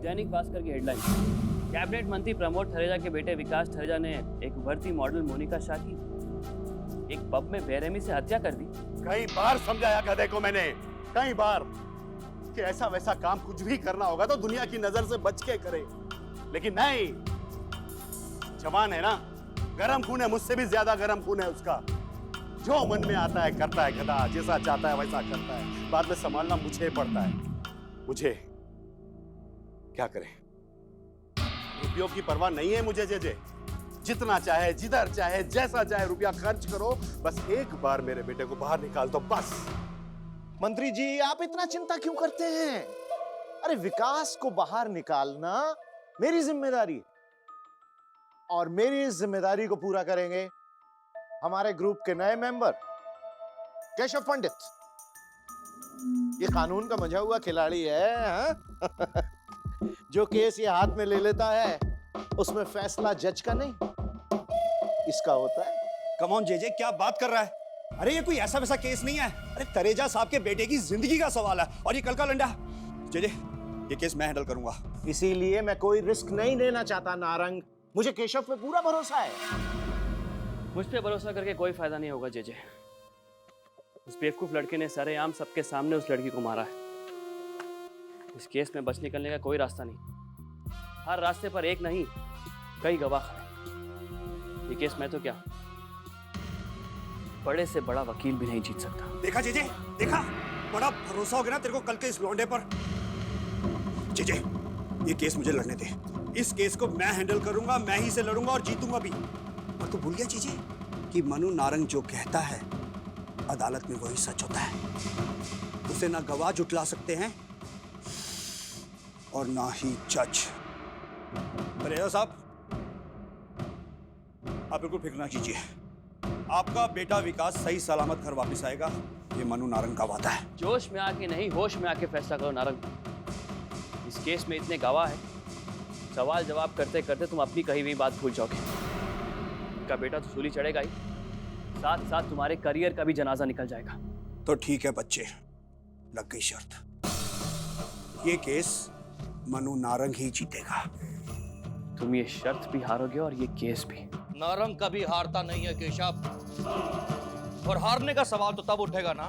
दैनिक भास्कर की headline, cabinet मंत्री प्रमोद ठरेजा के बेटे विकास ठरेजा ने एक उभरती मॉडल मोनिका शाह की एक पब में बेरहमी से हत्या कर दी। कई बार समझाया गधे को मैंने, कई बार, कि ऐसा वैसा काम कुछ भी करना होगा तो दुनिया की नजर से बच के करे, लेकिन नहीं। जवान है ना, गरम खून है, मुझसे भी ज्यादा गरम खून है उसका। जो मन में आता है करता है गधा, जैसा चाहता है वैसा करता है, बाद में संभालना मुझे पड़ता है। मुझे क्या करें, रुपयों की परवाह नहीं है मुझे। जे जितना चाहे, जिधर चाहे, जैसा चाहे रुपया खर्च करो, बस एक बार मेरे बेटे को बाहर निकाल दो बस। मंत्री जी, आप इतना चिंता क्यों करते हैं? अरे विकास को बाहर निकालना मेरी जिम्मेदारी, और मेरी इस जिम्मेदारी को पूरा करेंगे हमारे ग्रुप के नए मेंबर केशव पंडित। ये कानून का मजा हुआ खिलाड़ी है, हाँ? जो केस ये हाथ में ले लेता है उसमें फैसला जज का नहीं, इसका होता है। कम ऑन जेजे, क्या बात कर रहा है? अरे ये कोई ऐसा वैसा केस नहीं है। अरे तरेजा साहब के बेटे की जिंदगी का सवाल है, और ये कल का लंडा। जेजे, ये केस मैं हैंडल करूंगा। इसीलिए मैं कोई रिस्क नहीं लेना चाहता नारंग। मुझे केशव पे पूरा भरोसा है। मुझ पे भरोसा करके कोई फायदा नहीं होगा जेजे। उस बेवकूफ लड़के ने सरेआम सबके सामने उस लड़की को मारा है। इस केस में बच निकलने का कोई रास्ता नहीं। हर रास्ते पर एक नहीं कई गवाह खड़े। ये केस मैं तो क्या, बड़े से बड़ा वकील भी नहीं जीत सकता। देखा जेजे, देखा, बड़ा भरोसा हो गया ना तेरे को कल के इस लौंडे पर। जेजे, ये केस मुझे लड़ने दे। इस केस को मैं हैंडल करूंगा, मैं ही से लड़ूंगा और जीतूंगा भी। और तू भूल गया जेजे कि मनु नारंग जो कहता है अदालत में वही सच होता है। उसे ना गवाह जुटला सकते हैं और ना ही जज। तरेजा साहब, आप बिल्कुल फिक्र ना कीजिए। आपका बेटा विकास सही सलामत घर वापस आएगा, ये मनु नारंग का वादा है। जोश में आके नहीं, होश में आके फैसला करो नारंग। इस केस में इतने गवाह हैं, सवाल जवाब करते करते तुम अपनी कही हुई बात भूल जाओगे। उनका बेटा तो सूली चढ़ेगा ही, साथ साथ तुम्हारे करियर का भी जनाजा निकल जाएगा। तो ठीक है बच्चे, लग गई शर्त। ये केस मनु नारंग ही जीतेगा। तुम ये शर्त भी हारोगे और ये केस भी। नारंग कभी हारता नहीं है केशव, और हारने का सवाल तो तब उठेगा ना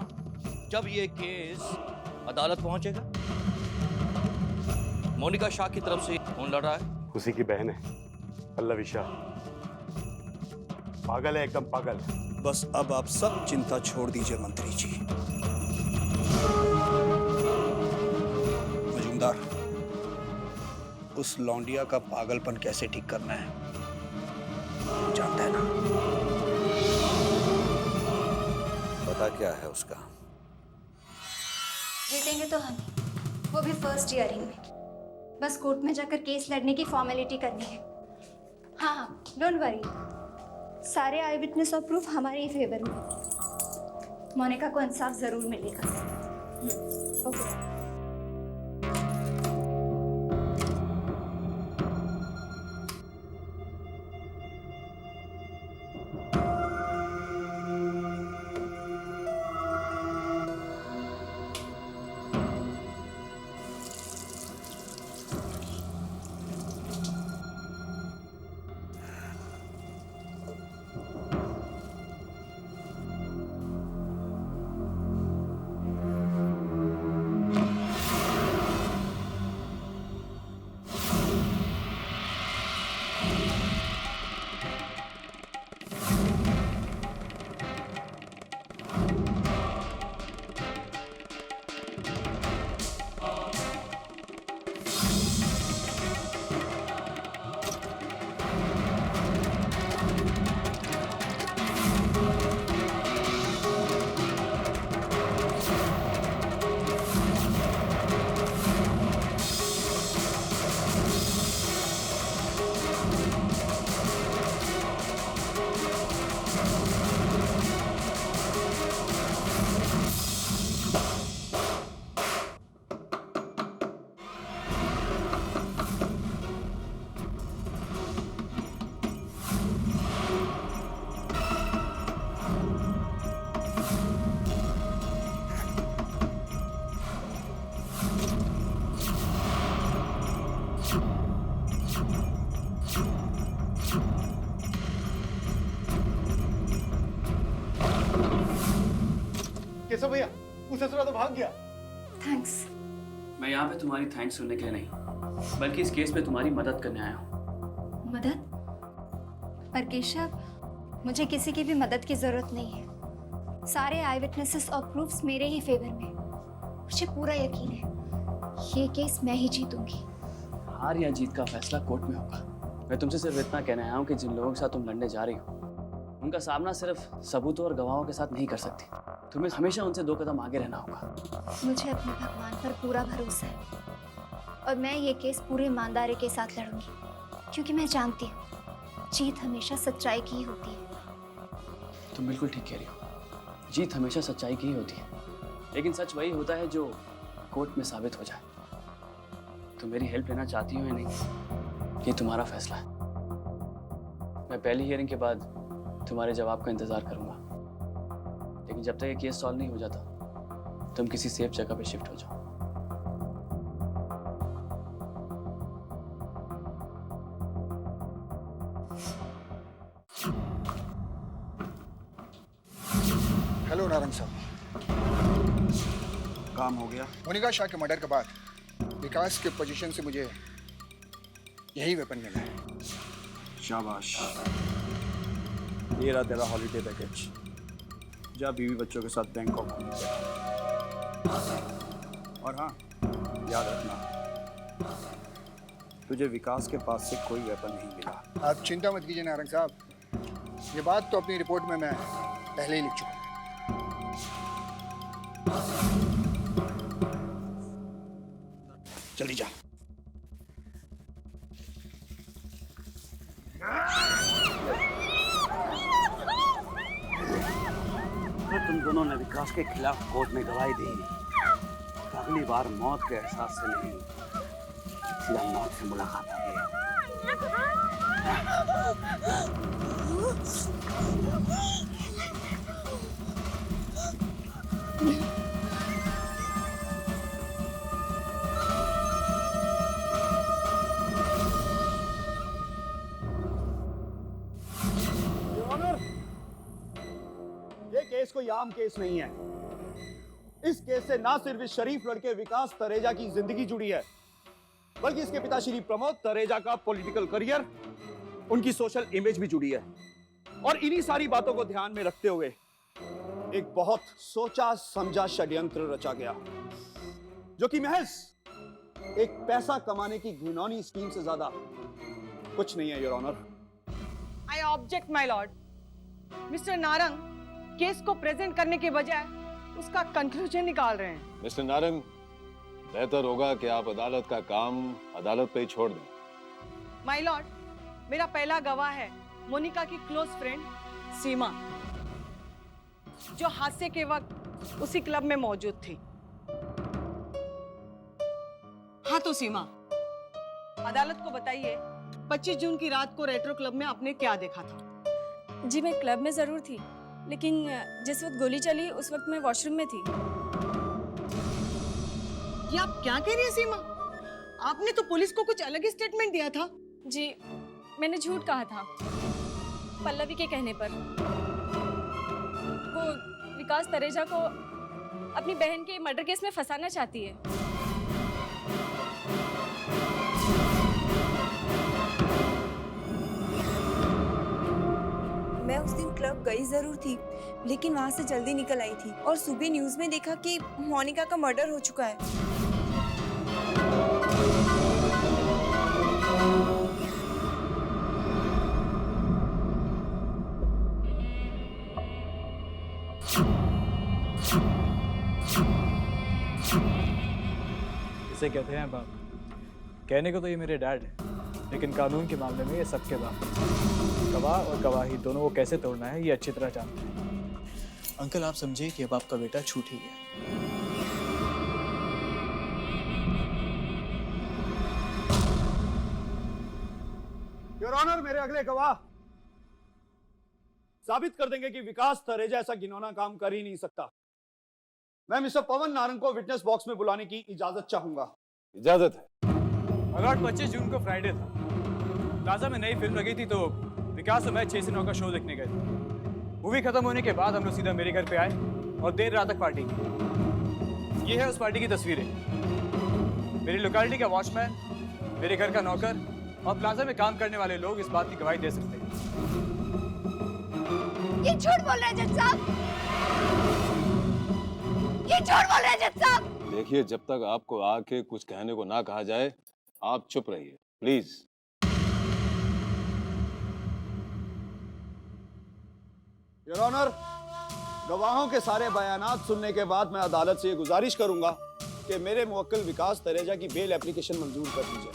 जब ये केस अदालत पहुंचेगा। मोनिका शाह की तरफ से कौन लड़ रहा है? उसी की बहन है, पल्लवी शाह। पागल है, एकदम पागल। बस अब आप सब चिंता छोड़ दीजिए मंत्री जी। मजूमदार, उस लौंडिया का पागलपन कैसे ठीक करना है जानता है ना? पता क्या है उसका? जीतेंगे तो हम, वो भी फर्स्ट हियरिंग में। बस कोर्ट में जाकर केस लड़ने की फॉर्मेलिटी करनी है। हाँ हाँ, डोंट वरी, सारे आई विटनेस और प्रूफ हमारे ही फेवर में। मोनिका को इंसाफ जरूर मिलेगा। ओके। केशव भैया, वो ससुरा तो भाग गया। थैंक्स। मैं यहाँ पे तुम्हारी थैंक्स सुनने के लिए नहीं, बल्कि इस केस में तुम्हारी मदद करने आया हूँ। मदद? पर केशव, मुझे किसी की भी मदद की जरूरत नहीं है। सारे आई विटनेसेस और प्रूफ्स मेरे ही फेवर में। मुझे पूरा यकीन है ये केस मैं ही जीतूंगी। हार या जीत का फैसला कोर्ट में होगा। मैं तुमसे सिर्फ इतना कहने आया हूँ कि जिन लोगों के साथ तुम लड़ने जा रही हो, उनका सामना सिर्फ सबूतों और गवाहों के साथ नहीं कर सकती। तुम्हें हमेशा उनसे 2 कदम आगे रहना होगा। मुझे अपने भगवान पर पूरा भरोसा है और मैं ये केस पूरी ईमानदारी के साथ लड़ूंगी, क्योंकि मैं जानती हूँ जीत हमेशा सच्चाई की ही होती है। तुम बिल्कुल ठीक कह रही हो, जीत हमेशा सच्चाई की ही होती है, लेकिन सच वही होता है जो कोर्ट में साबित हो जाए। तुम मेरी हेल्प लेना चाहती हो या नहीं, ये तुम्हारा फैसला है। मैं पहली हियरिंग के बाद तुम्हारे जवाब का इंतजार करूंगा, लेकिन जब तक ये केस सॉल्व नहीं हो जाता, तुम किसी सेफ जगह पे शिफ्ट हो जाओ। हेलो नारंग साहब, काम हो गया? मोनिका शाह के मर्डर के बाद विकास के पोजीशन से मुझे यही वेपन मिला है। शाबाश। ये रहा तेरा हॉलीडे पैकेज। जा बीवी बच्चों के साथ बैंकॉक घूमने जा। और हाँ, याद रखना, तुझे विकास के पास से कोई वेपन नहीं मिला। आप चिंता मत कीजिए नारंग साहब, ये बात तो अपनी रिपोर्ट में मैं पहले ही लिख चुका हूँ। जल्दी जा। तो तुम दोनों ने विकास के खिलाफ कोर्ट में गवाही दी, तो अगली बार मौत के एहसास से नहीं, सीधा मौत से मुलाकात होगी। ये केस कोई आम केस नहीं है। इस केस से ना सिर्फ इस शरीफ लड़के विकास तरेजा की जिंदगी जुड़ी है, बल्कि इसके पिता श्री प्रमोद तरेजा का पॉलिटिकल करियर, उनकी सोशल इमेज भी जुड़ी है। और इन्हीं सारी बातों को ध्यान में रखते हुए एक बहुत सोचा समझा षड्यंत्र रचा गया, जो कि महज एक पैसा कमाने की घिनौनी स्कीम से ज्यादा कुछ नहीं है, your honour. I object, my lord. Mister Narang case को प्रेजेंट करने के बजाय उसका कंक्लूजन निकाल रहे हैं। मिस्टर नारंग, बेहतर होगा कि आप अदालत का काम अदालत पे ही छोड़ दें। माय लॉर्ड, मेरा पहला गवाह है मोनिका की क्लोज फ्रेंड सीमा, जो हादसे के वक्त उसी क्लब में मौजूद थी। हाँ तो सीमा, अदालत को बताइए 25 जून की रात को रेट्रो क्लब में आपने क्या देखा था? जी मैं क्लब में जरूर थी, लेकिन जिस वक्त गोली चली उस वक्त मैं वॉशरूम में थी। ये आप क्या कह रही हैं सीमा? आपने तो पुलिस को कुछ अलग ही स्टेटमेंट दिया था। जी मैंने झूठ कहा था, पल्लवी के कहने पर। वो विकास तरेजा को अपनी बहन के मर्डर केस में फंसाना चाहती है। मैं उस दिन क्लब गई जरूर थी, लेकिन वहाँ से जल्दी निकल आई थी और सुबह न्यूज़ में देखा कि मोनिका का मर्डर हो चुका है। इसे कहते हैं बाप। कहने को तो ये मेरे डैड है, लेकिन कानून के मामले में ये सबके बाप है। गवाह और गवाही दोनों को कैसे तोड़ना है ये अच्छी तरह जानते हैं। अंकल आप समझे कि अब आपका बेटा छूट ही गया। योर ऑनर, मेरे अगले गवाह साबित कर देंगे कि विकास तरेजा ऐसा घिनौना काम कर ही नहीं सकता। मैं मिस्टर पवन नारंग को विटनेस बॉक्स में बुलाने की इजाजत चाहूंगा। इजाजत है। अलॉट 25 जून को फ्राइडे था। प्लाजा में नई फिल्म लगी थी तो विकास और मैं 6 से 9 का शो देखने गए थे। मूवी खत्म होने के बाद हम लोग सीधा मेरे घर पे आए और देर रात तक पार्टी की। ये है उस पार्टी की तस्वीरें। मेरी लोकेलिटी का वॉचमैन, मेरे घर का नौकर और प्लाजा में काम करने वाले लोग इस बात की गवाही दे सकते हैं। ये झूठ बोल रहे हैं जज साहब, ये झूठ बोल रहे हैं जज साहब। देखिए, जब तक आपको आके कुछ कहने को ना कहा जाए, आप चुप रहिए प्लीज। योर ऑनर, गवाहों के सारे बयानात सुनने के बाद मैं अदालत से ये गुजारिश करूंगा कि मेरे मुवक्किल विकास तरेजा की बेल एप्लीकेशन मंजूर कर दी जाए।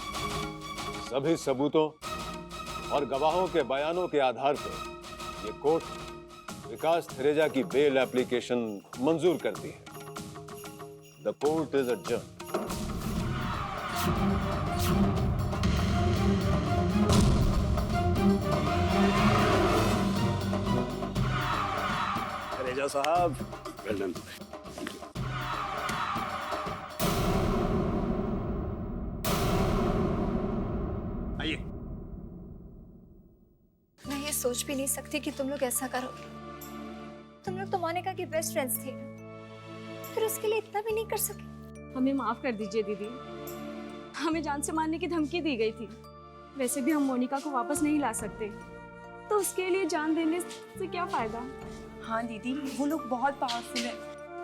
सभी सबूतों और गवाहों के बयानों के आधार पर ये कोर्ट विकास तरेजा की बेल एप्लीकेशन मंजूर करती है। The court is adjourn. Tareja साहब, वेल डन। आइए। मैं ये सोच भी नहीं सकती कि तुम लोग ऐसा करोगे। तुम लोग तो मोनिका के बेस्ट फ्रेंड्स थे, फिर उसके लिए इतना भी नहीं कर सके। हमें माफ कर दीजिए दीदी, हमें जान से मारने की धमकी दी गई थी। वैसे भी हम मोनिका को वापस नहीं ला सकते, तो उसके लिए जान देने से क्या फायदा। हाँ दीदी, वो लोग बहुत पावरफुल है,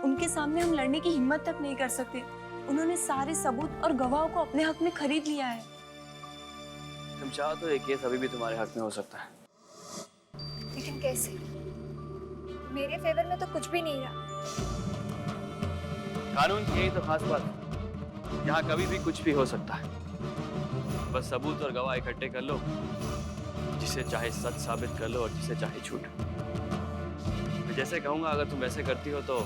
उनके सामने हम लड़ने की हिम्मत तक नहीं कर सकते। उन्होंने सारे सबूत और गवाहों को अपने हक में खरीद लिया है। तुम चाहो तो ये केस अभी भी तुम्हारे हक में हो सकता है। लेकिन कैसे? मेरे फेवर में तो कुछ भी नहीं रहा। कानून की यही तो खास बात, यहाँ कभी भी कुछ भी हो सकता है। बस सबूत और गवाह इकट्ठे कर लो, जिसे चाहे सच साबित कर लो और जिसे चाहे झूठ। मैं जैसे कहूंगा अगर तुम वैसे करती हो तो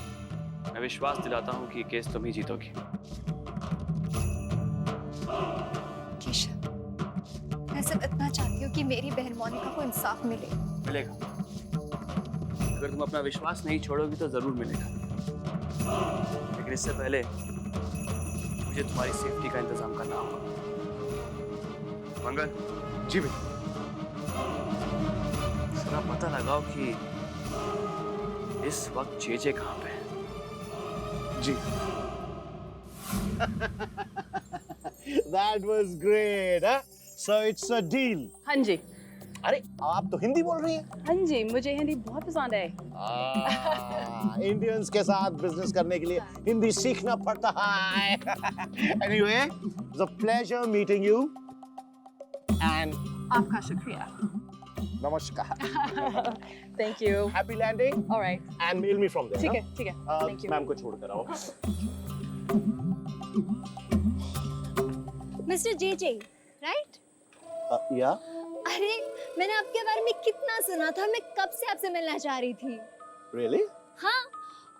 मैं विश्वास दिलाता हूँ कि केस तुम ही जीतोगी। केशव, मैं सिर्फ इतना चाहती हूँ कि मेरी बहन मोनिका को इंसाफ मिले। मिलेगा। अगर तुम अपना विश्वास नहीं छोड़ोगी तो जरूर मिलेगा, लेकिन इससे पहले मुझे तुम्हारी सेफ्टी का इंतजाम करना होगा। मंगल जी भैया। जरा पता लगाओ कि इस वक्त जेजे कहाँ पे है। जी। That was great, huh? So it's a deal. हाँ जी। अरे आप तो हिंदी बोल रही हैं? हाँ जी, मुझे हिंदी बहुत पसंद है। इंडियंस के साथ बिजनेस करने के लिए हिंदी सीखना पड़ता है। Anyway, it's a pleasure meeting you. And आपका शुक्रिया। नमस्कार। Thank you. Happy landing. All right. And mail me from there. ठीक huh? है, ठीक है। Thank you. मैम को छोड़कर आओ। Mister JJ, right? या? अरे, मैंने आपके बारे में कितना सुना था। मैं कब से आपसे मिलना चाह रही थी। Really? हाँ,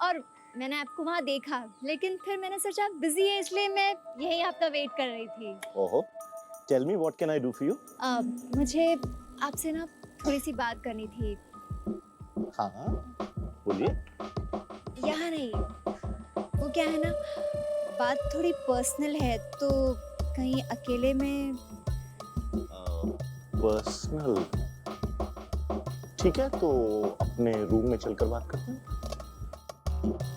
और मैंने आपको वहाँ देखा, लेकिन फिर मैंने सोचा आप बिजी हैं, इसलिए मैं यही आपका वेट कर रही थी। ओहो, tell me what can I do for you? मुझे आपसे ना थोड़ी सी बात करनी थी। हाँ, बोलिए। यहाँ नहीं, वो क्या है ना, बात थोड़ी पर्सनल है, तो कहीं अकेले में। पर्सनल? ठीक है, तो अपने रूम में चलकर बात करते हैं।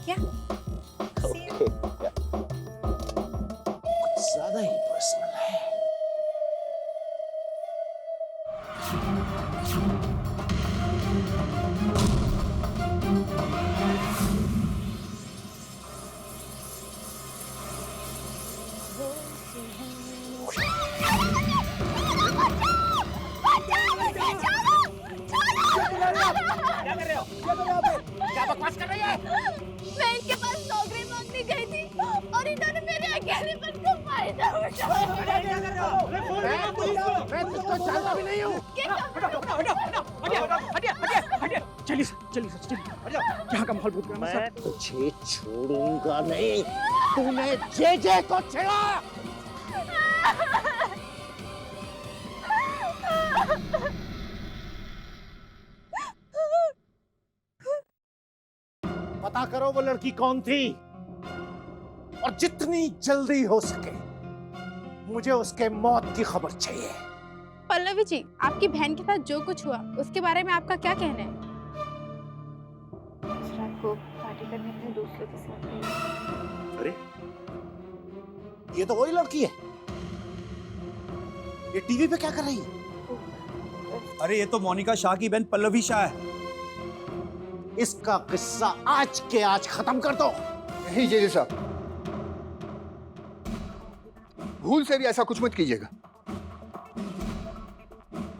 क्या? ओके, कुछ ज्यादा ही पर्सनल है। क्या बकवास कर रही है? मैं इनके पास नौकरी मांगने गई थी और इन्होंने मेरे अकेलेपन का फायदा उठाया। मैं तुझको जानता भी नहीं हूँ। चलिए चलिए यहाँ का माहौल बहुत गर्म है। मैं तुझे छोड़ूंगा नहीं। तूने जेजे को छेड़ा। पता करो वो लड़की कौन थी, और जितनी जल्दी हो सके मुझे उसके मौत की खबर चाहिए। पल्लवी जी, आपकी बहन के साथ जो कुछ हुआ उसके बारे में आपका क्या कहना है? रात को पार्टी करने अपने दोस्तों के साथ गई। अरे ये तो वही लड़की है। ये टीवी पे क्या कर रही है? अरे ये तो मोनिका शाह की बहन पल्लवी शाह है। इसका किस्सा आज के आज खत्म कर दो। नहीं जेजे साहब, भूल से भी ऐसा कुछ मत कीजिएगा।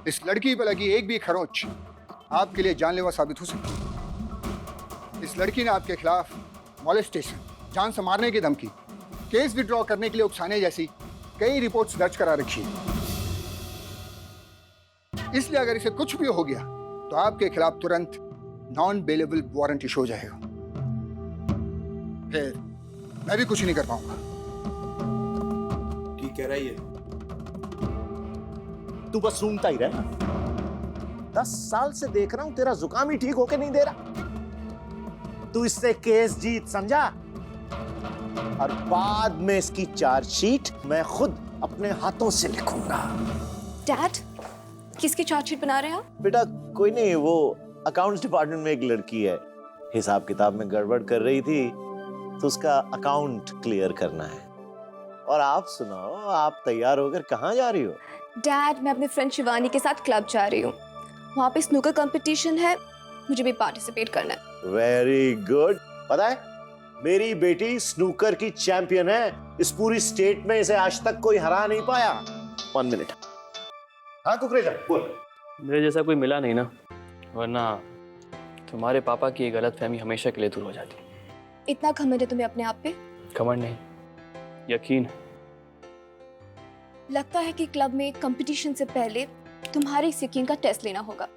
इस लड़की पर लगी एक भी खरोंच आपके लिए जानलेवा साबित हो सकती है। इस लड़की ने आपके खिलाफ मॉलेस्टेशन, जान से मारने की धमकी, केस विड्रॉ करने के लिए उकसाने जैसी कई रिपोर्ट्स दर्ज करा रखी है। इसलिए अगर इसे कुछ भी हो गया तो आपके खिलाफ तुरंत नॉन बेलेबल वारंट इशू हो जाएगा। फिर मैं भी कुछ नहीं कर पाऊंगा। ठीक कह रही है। तू बस सूंघता ही रह। 10 साल से देख रहा हूं तेरा जुकाम ही ठीक होके नहीं दे रहा। तू इससे केस जीत, समझा? और बाद में इसकी चार्जशीट मैं खुद अपने हाथों से लिखूंगा। डैड, किसकी चार्जशीट बना रहे हैं आप? बेटा कोई नहीं, वो अकाउंट्स डिपार्टमेंट में एक लड़की है, हिसाब किताब में गड़बड़ कर रही थी, तो उसका अकाउंट क्लियर करना है। और आप सुनाओ, आप तैयार होकर कहाँ जा रही हो? डैड, मैं अपने फ्रेंड शिवानी के साथ क्लब जा रही हूँ। वहाँ पे स्नूकर कंपटीशन है, मुझे भी पार्टिसिपेट करना है। Very good. पता है मेरी बेटी स्नूकर की चैंपियन है। इस पूरी स्टेट में इसे आज तक कोई हरा नहीं पाया। 1 मिनट। हाँ कुकरेजा बोल। मेरे जैसा कोई मिला नहीं ना, वरना तुम्हारे पापा की ये गलतफहमी हमेशा के लिए दूर हो जाती। इतना घमंड है तुम्हें अपने आप पे? घमंड नहीं, यकीन। लगता है कि क्लब में कंपटीशन से पहले तुम्हारे इस यकीन का टेस्ट लेना होगा,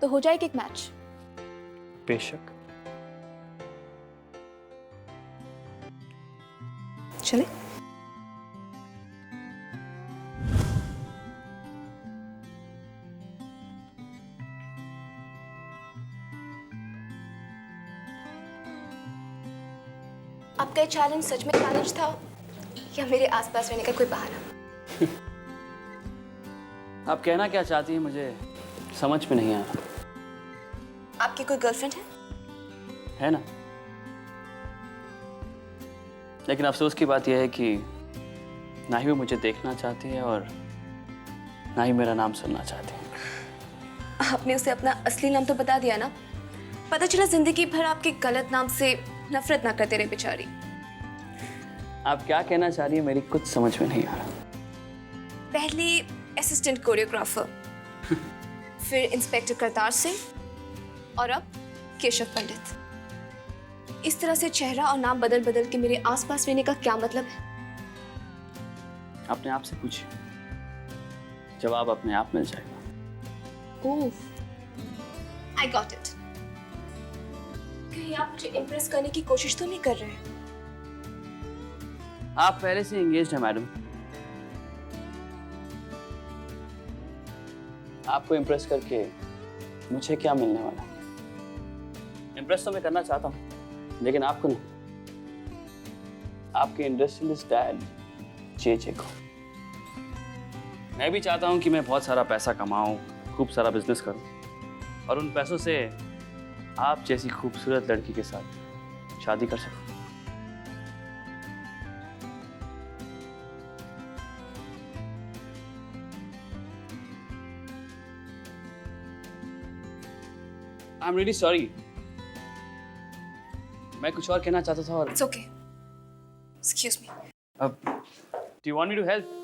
तो हो जाएगा एक मैच। बेशक। चले। आपका चैलेंज सच में चैलेंज था या मेरे आसपास रहने का कोई बहाना? आप कहना क्या चाहती हैं मुझे समझ में नहीं आ रहा। आपकी कोई गर्लफ्रेंड है ना? लेकिन अफसोस की बात यह है कि ना ही वो मुझे देखना चाहती है और ना ही मेरा नाम सुनना चाहती है। आपने उसे अपना असली नाम तो बता दिया ना? पता चला जिंदगी भर आपके गलत नाम से नफरत ना करते रहे बेचारी। आप क्या कहना चाह रही है मेरी कुछ समझ में नहीं आ रहा। पहले असिस्टेंट कोरियोग्राफर, फिर इंस्पेक्टर करतार सिंह और अब केशव पंडित। इस तरह से चेहरा और नाम बदल बदल के मेरे आसपास रहने का क्या मतलब है? अपने आप से पूछिए, जवाब अपने आप मिल जाएगा। ओह, आई गॉट इट। कहीं आप मुझे इम्प्रेस करने की कोशिश तो नहीं कर रहे हैं? आप पहले से एंगेज्ड हैं मैडम। आपको इम्प्रेस करके मुझे क्या मिलने वाला? इम्प्रेस तो मैं करना चाहता हूँ, लेकिन आपको नहीं, आपके इंडस्ट्रियलिस्ट डैड जेजे को। मैं भी चाहता हूँ कि मैं बहुत सारा पैसा कमाऊँ, खूब सारा बिजनेस करूँ और उन पैसों से आप जैसी खूबसूरत लड़की के साथ शादी कर सकूँ। आई एम रियली सॉरी, मैं कुछ और कहना चाहता था और It's okay. Excuse me. अब do you want me to help?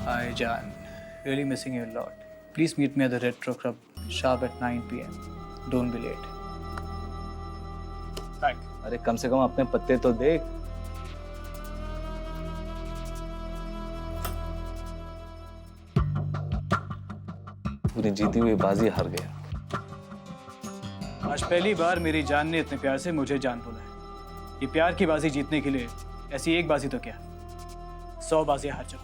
Hi, Jan. Really missing you a lot. Please meet me at the Retro Club sharp at 9 p.m. Don't be late. अरे कम से कम अपने पत्ते तो देख। पूरी जीती हुई बाजी हार गया। आज पहली बार मेरी जान ने इतने प्यार से मुझे जान बोला है। ये प्यार की बाजी जीतने के लिए ऐसी एक बाजी तो क्या, 100 बाजी हार जाओ।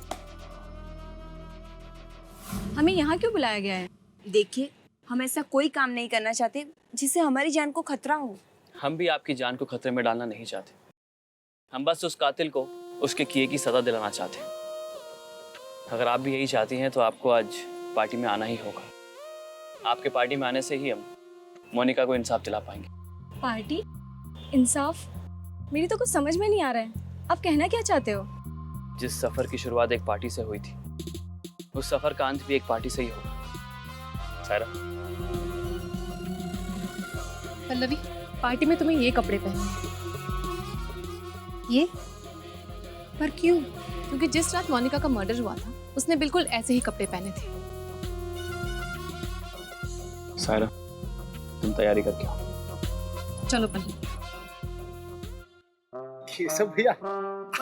हमें यहाँ क्यों बुलाया गया है? देखिए, हम ऐसा कोई काम नहीं करना चाहते जिससे हमारी जान को खतरा हो। हम भी आपकी जान को खतरे में डालना नहीं चाहते। हम बस उस कातिल को उसके किए की सजा दिलाना चाहते हैं। अगर आप भी यही चाहती हैं तो आपको आज पार्टी में आना ही होगा। आपके पार्टी में आने से ही हम मोनिका को इंसाफ दिला पाएंगे। पार्टी? इंसाफ? मेरी तो कुछ समझ में नहीं आ रहा है। आप कहना क्या चाहते हो? जिस सफर की शुरुआत एक पार्टी से हुई थी, उस सफर का अंत भी एक पार्टी से ही होगा। सायरा, पल्लवी, पार्टी में तुम्हें ये कपड़े पहनने। ये? पर क्यों? क्योंकि जिस रात मोनिका का मर्डर हुआ था, उसने बिल्कुल ऐसे ही कपड़े पहने थे। सायरा, तुम तैयारी करके आओ। चलो पल्लवी। केशव भैया,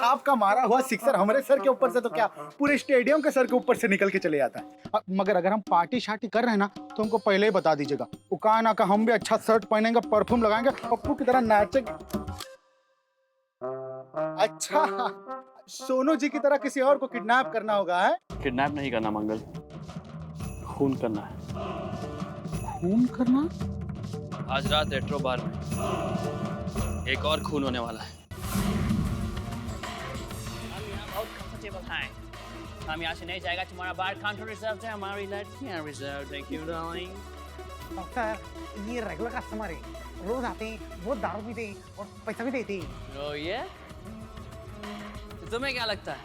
आपका मारा हुआ सिक्सर हमारे सर के ऊपर से तो क्या, पूरे स्टेडियम के सर के ऊपर से निकल के चले जाता है। मगर अगर हम पार्टी शार्टी कर रहे हैं ना, तो हमको पहले ही बता दीजिएगा। उका ना का हम भी अच्छा शर्ट पहनेंगे, परफ्यूम लगाएंगे, पप्पू की तरह नाचेंगे। अच्छा, सोनू जी की तरह किसी और को किडनैप करना होगा है? किडनैप नहीं करना मंगल, खून करना है। खून करना? आज रात रेट्रो बार में एक और खून होने वाला है। हम यहाँ से नहीं जाएगा, तुम्हारा बार काउंटर रिजर्व है, हमारी लड़कियाँ reserve. Thank you darling. Doctor, ये रेगुलर कस्टमर है, रोज आते हैं, बहुत दारू पीते हैं और पैसा भी देते हैं। Oh yeah? तो तुम्हें क्या लगता है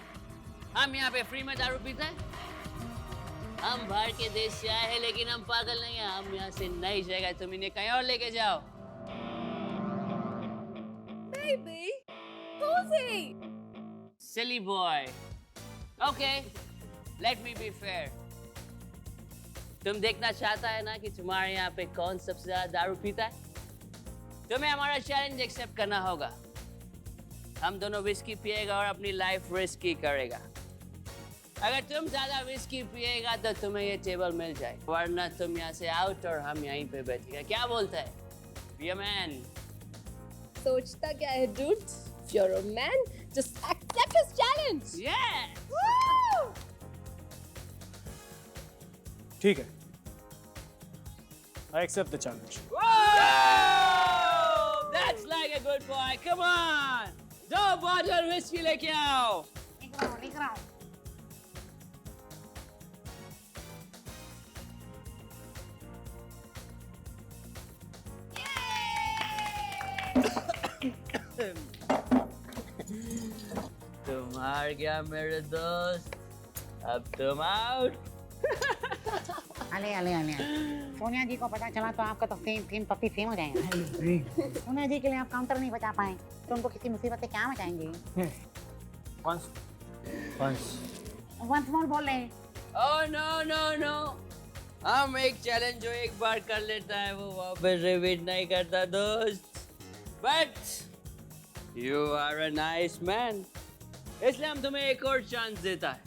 हम यहाँ पे फ्री में दारू पीते हैं? हम बाहर के देश से आए हैं, लेकिन हम पागल नहीं हैं। हम यहाँ से नहीं जाएगा, तुम इन्हें कहीं और लेके जाओ। Baby, who's he? Silly boy. Okay, let me be fair. तुम देखना चाहता है ना कि तुम्हारे यहाँ पे कौन सबसे ज्यादा दारू पीता है? तुम्हें हमारा चैलेंज एक्सेप्ट करना होगा। हम दोनों विस्की पिएगा और अपनी लाइफ रिस्की करेगा। अगर तुम ज्यादा विस्की पिएगा तो तुम्हें ये टेबल मिल जाए, वरना तुम यहाँ से आउट और हम यहीं पे बैठेगा। क्या बोलता है? Be a man. सोचता क्या है, dude? If you're a man, just accept his challenge. Yeah. Woo! ठीक है, I accept the challenge. Whoa! That's like a good boy. Come on. 2 bottle whisky लेके आओ। लिख रहा हूँ। तुम हार गया मेरे दोस्त, अब तुम आउट। अले अले अले, सोनिया जी को पता चला तो आपका तो तीन पप्पी फेम हो जाएगा। सोनिया जी के लिए आप काउंटर नहीं बचा पाए तो उनको किसी मुसीबत से क्या बचाएंगे? वंस मोर बोल रहे। Oh no no no! हम एक चैलेंज जो एक बार कर लेता है वो वापस रिपीट नहीं करता दोस्त। But you are a nice man, इसलिए हम तुम्हें एक और चांस देता है।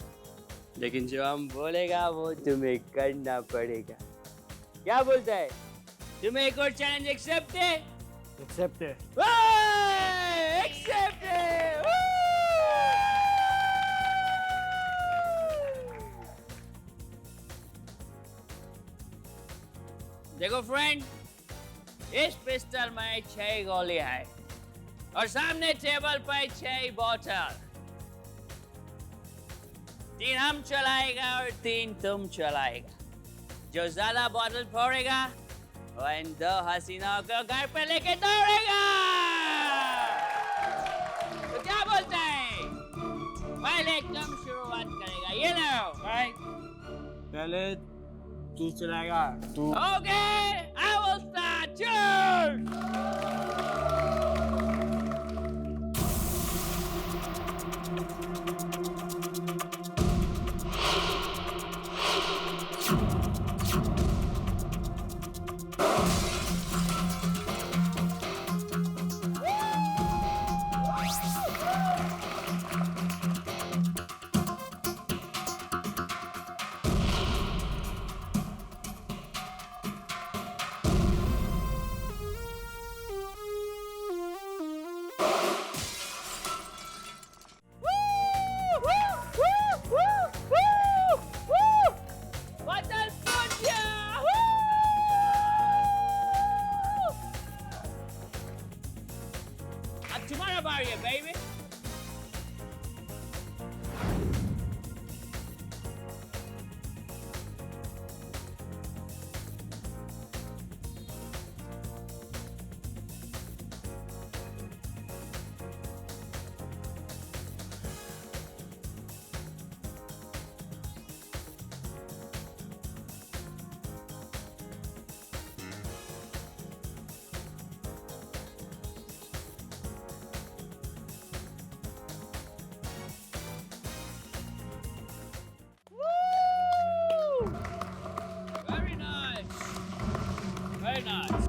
लेकिन जो हम बोलेगा वो तुम्हें करना पड़ेगा। क्या बोलता है? तुम्हें एक और चैलेंज एक्सेप्ट है? Accept it. एक्सेप्ट है। देखो फ्रेंड, इस पिस्टल में 6 गोली है और सामने टेबल पर 6 बोतल। 3 हम चलाएगा और 3 तुम चलाएगा। जो ज्यादा बोतल फोड़ेगा वो इन 2 हसीनाओं को घर पे लेके दौड़ेगा। तो क्या बोलता है? पहले तुम शुरुआत करेगा, ये लो, राइट? पहले तू चलाएगा। तू। Okay, I will start. Cheers! are you, baby? Very nice. Very nice.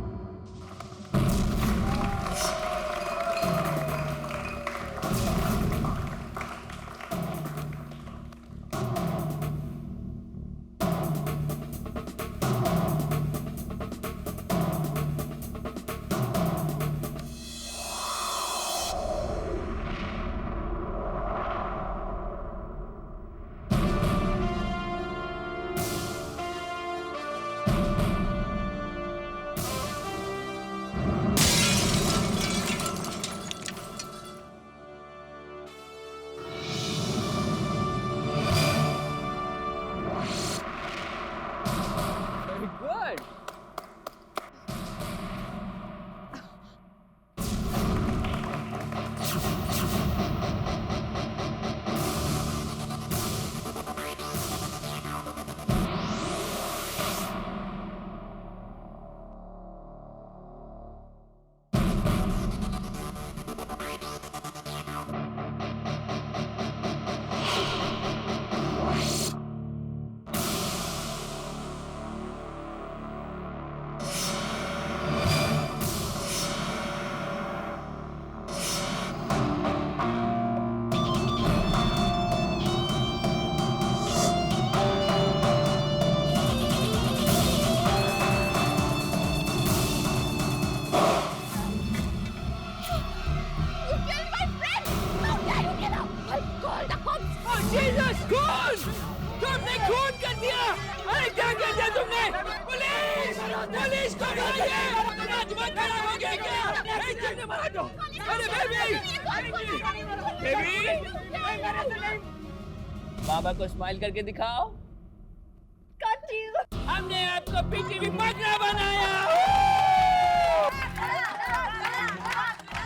Very good. Jesus, खून! तुमने खून कर दिया! अरे क्या कर दिया तुमने? पुलिस! पुलिस को बुलाइए! राजमत खराब हो गया क्या? एक जन ने मार दो! अरे बेबी! बेबी! बाबा को स्माइल करके दिखाओ। हमने आपको पीटीवी पकड़ा बनाया!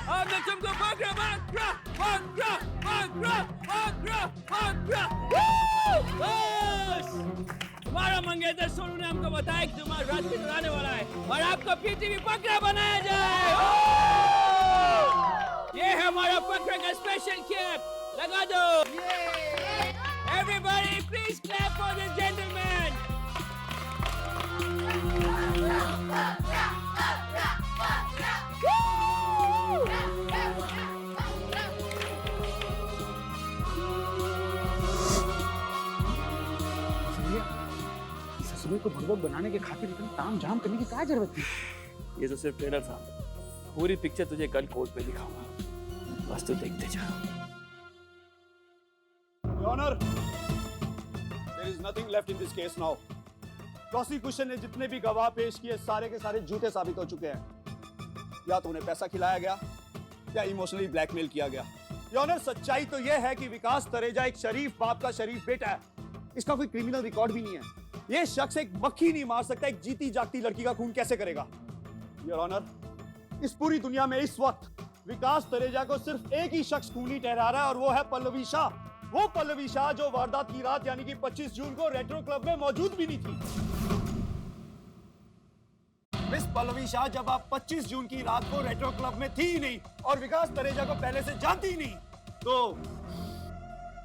हमने तुमको पकड़ा पकड़ा पकड़ा पकड़ा पकड़ा पकड़ा! बस! तुम्हारा मंगेतर सोनू ने हमको बताया कि तुम्हारा रात उड़ाने वाला है और आपको पीटीवी पकड़ा बनाया जाए। ये है हमारा पकड़ा का स्पेशल कैप, लगा दो। Everybody, please clap for this gentleman. ससुरे को भगवत बनाने के खातिर इतना ताम झाम करने की क्या जरूरत थी? ये तो सिर्फ ट्रेलर था। पूरी पिक्चर तुझे कल कोर्ट में दिखाऊंगा, बस तू देखते जा। Your Honor, there is nothing left in this case now. Prosecution ने जितने भी गवाह पेश किए सारे के सारे झूठे साबित हो चुके हैं। या तो उन्हें पैसा खिलाया गया या इमोशनली ब्लैकमेल किया गया। Your Honor, सच्चाई तो यह है कि विकास तरेजा एक शरीफ बाप का शरीफ बेटा है। इसका कोई क्रिमिनल रिकॉर्ड भी नहीं है। यह शख्स एक मक्खी नहीं मार सकता, एक जीती जागती लड़की का खून कैसे करेगा? Your Honor, इस पूरी दुनिया में इस वक्त विकास तरेजा को सिर्फ एक ही शख्स खूनी ठहरा रहा है और वो है पल्लवी शाह। वो पल्लवी शाह जो वारदात की रात यानी कि 25 जून को रेट्रो क्लब में मौजूद भी नहीं थी। मिस पल्लवी शाह, जब आप 25 जून की रात को रेट्रो क्लब में थी ही नहीं और विकास तरेजा को पहले से जानती ही नहीं, तो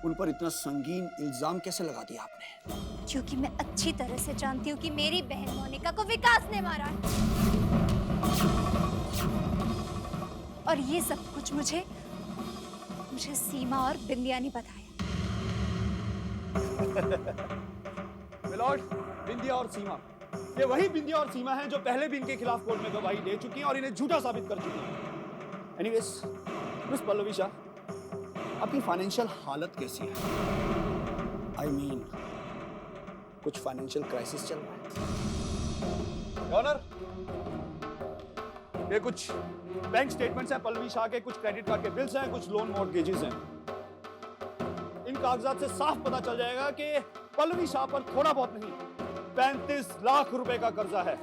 उन पर इतना संगीन इल्जाम कैसे लगा दिया आपने? क्योंकि मैं अच्छी तरह से जानती हूँ कि मेरी बहन मोनिका को विकास ने मारा है। और ये सब कुछ मुझे सीमा और बिंदिया ने बताया। मिलॉर्ड, बिंदिया और सीमा, ये वही बिंदिया और सीमा हैं जो पहले भी इनके खिलाफ कोर्ट में गवाही दे चुकी हैं और इन्हें झूठा साबित कर चुकी हैं। एनीवेज, मिस पल्लवी शाह, आपकी फाइनेंशियल हालत कैसी है? आई मीन, कुछ फाइनेंशियल क्राइसिस चल रहा है? ऑनर, ये कुछ बैंक स्टेटमेंट्स हैं पल्लवी शाह के, कुछ क्रेडिट कार्ड के बिल्स हैं, कुछ लोन मॉर्गेजेस हैं। इन कागजात से साफ पता चल जाएगा कि पल्लवी शाह पर थोड़ा बहुत नहीं 35 लाख रुपए का कर्जा है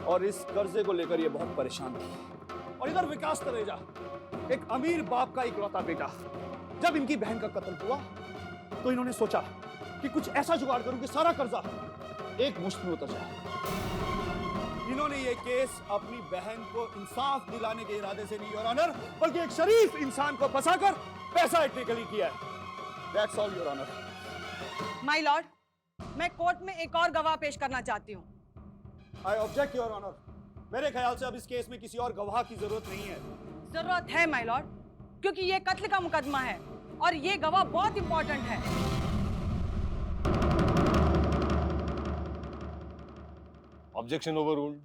और इस कर्जे को लेकर ये बहुत परेशान थी। और इधर विकास तरेजा, एक अमीर बाप का इकलौता बेटा, जब इनकी बहन का कत्ल हुआ तो इन्होंने सोचा कि कुछ ऐसा जुगाड़ करूं कि सारा कर्जा एक मुश्त में उतर जाए। इन्होंने ये केस अपनी बहन को इंसाफ दिलाने के इरादे से नहीं योर ऑनर, बल्कि एक शरीफ इंसान को फंसाकर पैसा इकट्ठे के लिए किया है। That's all your honour. My lord, मैं कोर्ट में एक और गवाह पेश करना चाहती हूँ। I object your honour. मेरे ख्याल से अब इस केस में किसी और गवाह की जरूरत नहीं है। जरूरत है माय लॉर्ड, क्योंकि ये कत्ल का मुकदमा है और ये गवाह बहुत इंपॉर्टेंट है। Objection overruled.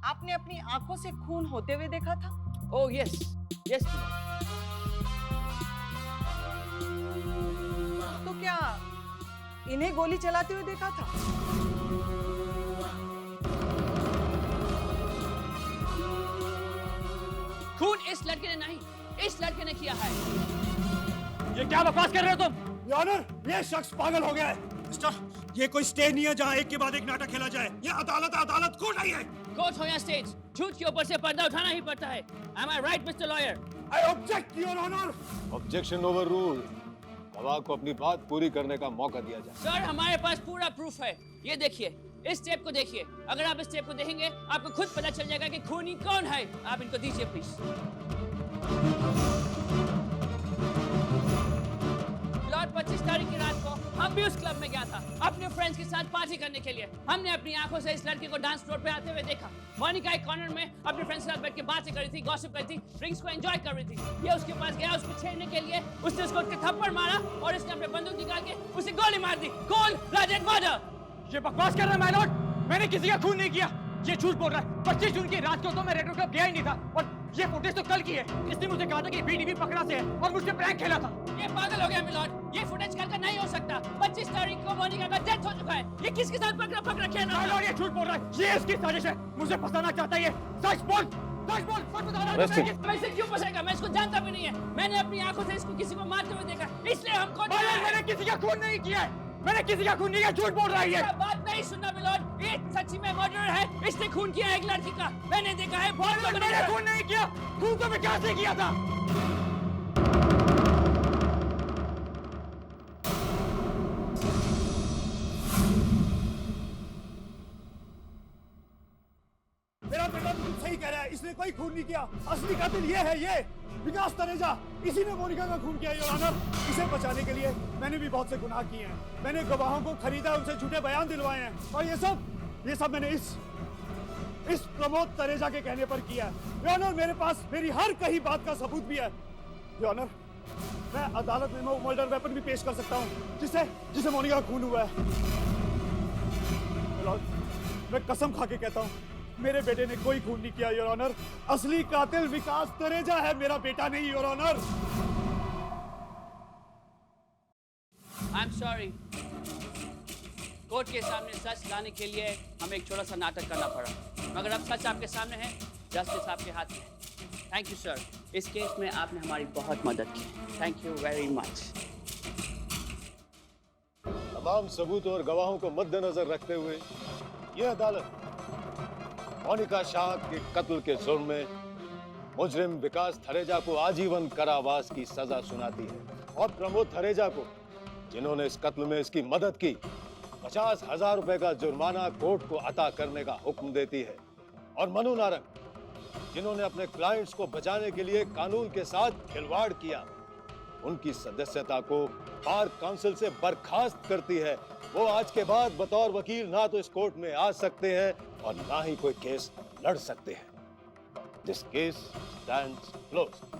आपने अपनी आंखों से खून होते हुए देखा था? Oh yes yes. तो क्या इन्हें गोली चलाते हुए देखा था? खून इस लड़के ने नहीं, इस लड़के ने किया है। ये क्या बकवास कर रहे हो तुम? योर ऑनर, ये शख्स पागल हो गया है। मिस्टर, ये कोई स्टेज नहीं है जहाँ एक के बाद एक नाटक खेला जाए। ये अदालत है, अदालत कोर्ट नहीं है। कोर्ट हो या स्टेज, झूठ के ऊपर से पर्दा उठाना ही पड़ता है। Am I right, Mr. Lawyer? I object, Your Honor. Objection overruled. गवाह को अपनी बात पूरी करने का मौका दिया जाए। सर, हमारे पास पूरा प्रूफ है। ये देखिए, इस टेप को देखिए। अगर आप इस टेप को देखेंगे, आपको खुद पता चल जाएगा कि खूनी कौन है। आप इनको दीजिए प्लीज। लॉर्ड, 25 तारीख की रात को हम भी उस क्लब में गया था अपने फ्रेंड्स के साथ पार्टी करने के लिए। हमने अपनी आंखों से इस लड़के को डांस फ्लोर पे आते हुए देखा। मोनिका एक कॉर्नर में अपने फ्रेंड्स के साथ बैठ के बातें कर रही थी, गॉसिप कर रही थी, ड्रिंक्स को एंजॉय कर रही थी। ये उसके पास गया, उसको छेड़ने के लिए। उसने उसको थप्पड़ मारा और इसने अपने बंदूक निकाल के उसे गोली मार दी। Cold blooded murder. ये बकवास कर रहा है माय लॉर्ड। मैंने किसी का खून नहीं किया। ये झूठ बोल रहा है। 25 जून की रात को तो मैं रेड क्लब गया ही नहीं था और ये फुटेज तो कल की है। इसने मुझे कहा था कि बीडीबी पकड़ा से है और मुझसे प्रैंक खेला था। ये पागल हो गया मिलॉर्ड। ये फुटेज कल का नहीं हो सकता। 25 तारीख को मोनिका का डेथ हो चुका है। ये किसके साथ पकड़ा खेला? माय लॉर्ड, ये झूठ बोल रहा है। ये इसकी साजिश है। मुझे फंसाना चाहता है ये। सच बोल, सच बोल, सच बता रहा हूं। मैं इसे क्यों फंसाएगा? मैं इसको जानता भी नहीं है। मैंने अपनी आंखों से इसको किसी को मारते हुए देखा, इसलिए हमको। मैंने किसी का खून नहीं किया है। मैंने किसी का खून नहीं किया। झूठ बोल रहा है ये। बात नहीं सुनना मिलॉर्ड। ये सच्ची में मर्डर है। इसने खून किया है एक लड़की का। मैंने देखा है। बहुत लोगों ने मैंने खून नहीं किया। खून तो विकास ने किया था। मेरा बेटा बिल्कुल सही कह रहा है। इसने कोई खून नहीं किया। असली कातिल ये है, ये विकास तनेजा। इसी ने मोनिका का खून किया योर ऑनर। इसे बचाने के लिए मैंने भी बहुत से गुनाह किए हैं। मैंने गवाहों को खरीदा, उनसे झूठे बयान दिलवाए हैं और ये सब मैंने इस प्रमोद तनेजा के कहने पर किया है। योर ऑनर, मेरे पास मेरी हर कही बात का सबूत भी है। योर ऑनर, मैं अदालत में मर्डर वेपन भी पेश कर सकता हूँ जिसे मोनिका का खून हुआ है। मैं कसम खा के कहता हूँ, मेरे बेटे ने कोई खून नहीं किया योर ऑनर। असली कातिल विकास तनेजा है, मेरा बेटा नहीं your honour. I'm sorry. Court के सामने सच लाने के लिए हमें एक छोटा सा नाटक करना पड़ा, मगर अब सच आपके सामने है, जस्टिस आपके हाथ में है। Thank you sir. इस केस में आपने हमारी बहुत मदद की। Thank you very much. तमाम सबूत और गवाहों को मद्देनजर रखते हुए यह अदालत मोनिका शाह के कत्ल के जुर्म में मुजरिम विकास थरेजा को आजीवन कारावास की सजा सुनाती है और प्रमोद थरेजा को, जिन्होंने इस कत्ल में इसकी मदद की, 50,000 रुपए का जुर्माना कोर्ट को अता करने का हुक्म देती है। और मनु नारंग, जिन्होंने अपने क्लाइंट्स को बचाने के लिए कानून के साथ खिलवाड़ किया, उनकी सदस्यता को बार काउंसिल से बर्खास्त करती है। वो आज के बाद बतौर वकील ना तो इस कोर्ट में आ सकते हैं और ना ही कोई केस लड़ सकते हैं। This case stands closed.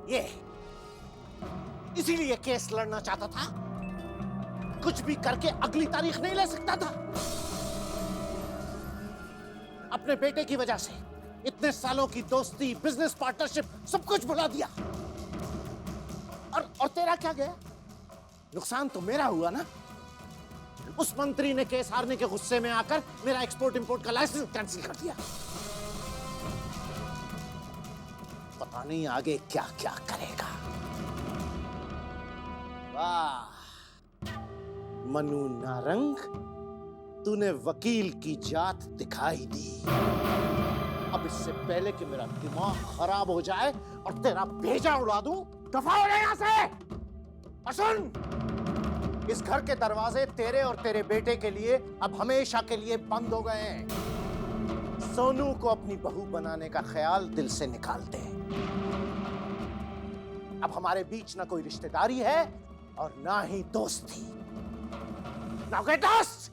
ये इसीलिए केस लड़ना चाहता था, कुछ भी करके अगली तारीख नहीं ले सकता था। अपने बेटे की वजह से इतने सालों की दोस्ती, बिजनेस पार्टनरशिप सब कुछ भुला दिया। और तेरा क्या गया? नुकसान तो मेरा हुआ ना। उस मंत्री ने केस हारने के गुस्से में आकर मेरा एक्सपोर्ट इंपोर्ट का लाइसेंस कैंसिल कर दिया। पता नहीं आगे क्या क्या करेगा। वाह मनु नारंग, तूने वकील की जात दिखाई दी। अब इससे पहले कि मेरा दिमाग खराब हो जाए और तेरा भेजा उड़ा दूं, दफा हो जा यहां से। और सुन, इस घर के दरवाजे तेरे और तेरे बेटे के लिए अब हमेशा के लिए बंद हो गए हैं। सोनू को अपनी बहू बनाने का ख्याल दिल से निकाल दे। अब हमारे बीच ना कोई रिश्तेदारी है और ना ही दोस्ती। Now get lost.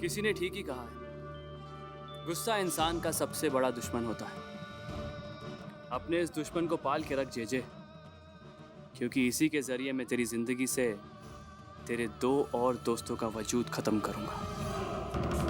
किसी ने ठीक ही कहा है, गुस्सा इंसान का सबसे बड़ा दुश्मन होता है। अपने इस दुश्मन को पाल के रख जेजे, क्योंकि इसी के जरिए मैं तेरी जिंदगी से तेरे 2 और दोस्तों का वजूद खत्म करूंगा।